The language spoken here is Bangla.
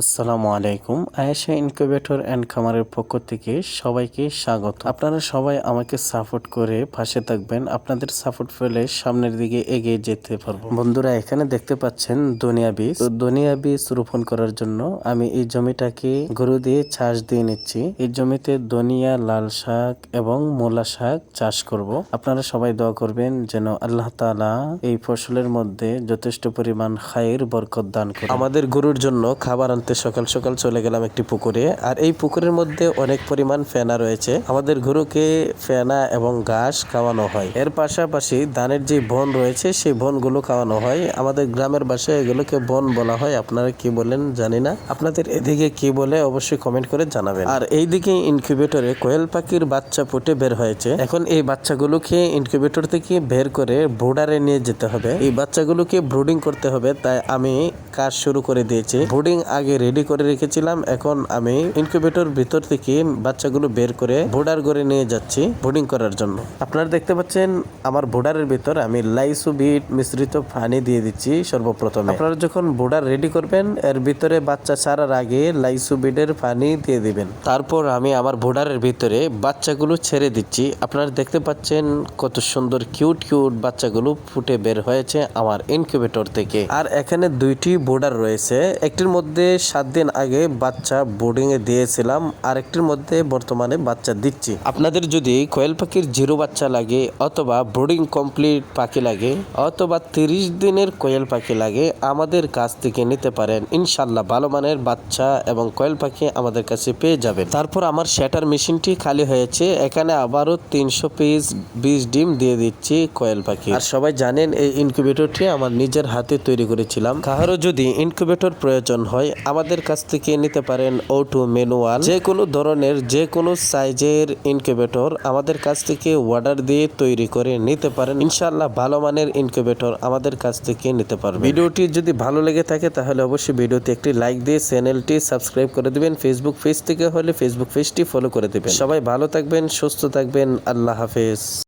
আসসালামু আলাইকুম। আয়েশা ইনকিউবেটর অ্যান্ড খামারের পক্ষ থেকে সবাইকে স্বাগত। আপনারা সবাই আমাকে সাপোর্ট করে পাশে থাকবেন। আপনাদের সাপোর্ট পেলে সামনের দিকে এগিয়ে যেতে পারবো। বন্ধুরা, এখানে দেখতে পাচ্ছেন ধনিয়া বীজ। তো ধনিয়া বীজ রোপণ করার জন্য আমি এই জমিটাকে গরু দিয়ে চাষ দিয়ে নিচ্ছি। এই জমিতে ধনিয়া, লাল শাক এবং মূলা শাক চাষ করব। আপনারা সবাই দোয়া করবেন যেন আল্লাহ তাআলা এই ফসলের মধ্যে যথেষ্ট পরিমাণ খায়ের বরকত দান করেন। আমাদের গরুর জন্য খাবার সকাল সকাল চলে গেলাম একটি পুকুরে। আর এই পুকুরের মধ্যে অনেক পরিমাণ ফেনা রয়েছে। আমাদের গরুকে ফেনা এবং ঘাস খাওয়ানো হয়। এর পাশাপাশি ধানের যে বন রয়েছে সেই বনগুলো খাওয়ানো হয়। আমাদের গ্রামের ভাষায় এগুলোকে বন বলা হয়। আপনারা কি বলেন জানি না, আপনাদের এদিকে কি বলে অবশ্যই কমেন্ট করে জানাবেন। আর এইদিকে ইনকিউবেটরে কোয়েল পাখির বাচ্চা ফুটে বের হয়েছে। এখন এই বাচ্চাগুলোকে ইনকিউবেটর থেকে বের করে ব্রুডারে নিয়ে যেতে হবে। এই বাচ্চাগুলোকে ব্রুডিং করতে হবে, তাই আমি কাজ শুরু করে দিয়েছি। ব্রুডিং আগে রেডি করে রেখেছিলাম, এখন আমি ইনকিউবেটর ভিতর থেকে বাচ্চাগুলো বের করে বোর্ডার করে নিয়ে যাচ্ছি ব্রুডিং করার জন্য। আপনারা দেখতে পাচ্ছেন আমার বোর্ডারের ভিতর আমি লাইসোবিট মিশ্রিত পানি দিয়ে দিচ্ছি। সর্বপ্রথমে আপনারা যখন বোর্ডার রেডি করবেন এর ভিতরে বাচ্চা ছাড়ার আগে লাইসোবিটের পানি দিয়ে দিবেন। তারপর আমি আমার বোর্ডারের ভিতরে বাচ্চাগুলো ছেড়ে দিচ্ছি। আপনারা দেখতে পাচ্ছেন কত সুন্দর কিউট কিউট বাচ্চাগুলো ফুটে বের হয়েছে আমার ইনকিউবেটর থেকে। আর এখানে দুইটি বোর্ডার রয়েছে, একটির মধ্যে 7 দিন আগে বাচ্চা বোর্ডিং এ দিয়েছিলাম, আরেকটির মধ্যে বর্তমানে বাচ্চা দিচ্ছি। আপনাদের যদি কোয়েল পাখির জিরো বাচ্চা লাগে অথবা ব্রুডিং কমপ্লিট পাখি লাগে অথবা 30 দিনের কোয়েল পাখি লাগে আমাদের কাছ থেকে নিতে পারেন। ইনশাল্লাহ ভালো মানের বাচ্চা এবং কোয়েল পাখি আমাদের কাছে পেয়ে যাবেন। তারপর আমার শ্যাটার মেশিনটি খালি হয়েছে, এখানে আবারও 300 পিস 20 ডিম দিয়ে দিচ্ছি কোয়েল পাখি। আর সবাই জানেন এই ইনকিউবেটরটি আমার নিজের হাতে তৈরি করেছিলাম। কারো যদি ইনকিউবেটর প্রয়োজন হয় আমাদের কাছ থেকে নিতে পারেন। O2 ম্যানুয়াল যে কোনো ধরনের যে কোনো সাইজের ইনকিউবেটর আমাদের কাছ থেকে অর্ডার দিয়ে তৈরি করে নিতে পারেন। ইনশাআল্লাহ ভালো মানের ইনকিউবেটর আমাদের কাছ থেকে নিতে পারবেন। ভিডিওটি যদি ভালো লেগে থাকে তাহলে অবশ্যই ভিডিওতে একটি লাইক দিয়ে চ্যানেলটি সাবস্ক্রাইব করে দিবেন। ফেসবুক পেজ থেকে হলে ফেসবুক পেজটি ফলো করে দিবেন। সবাই ভালো থাকবেন, সুস্থ থাকবেন। আল্লাহ হাফেজ।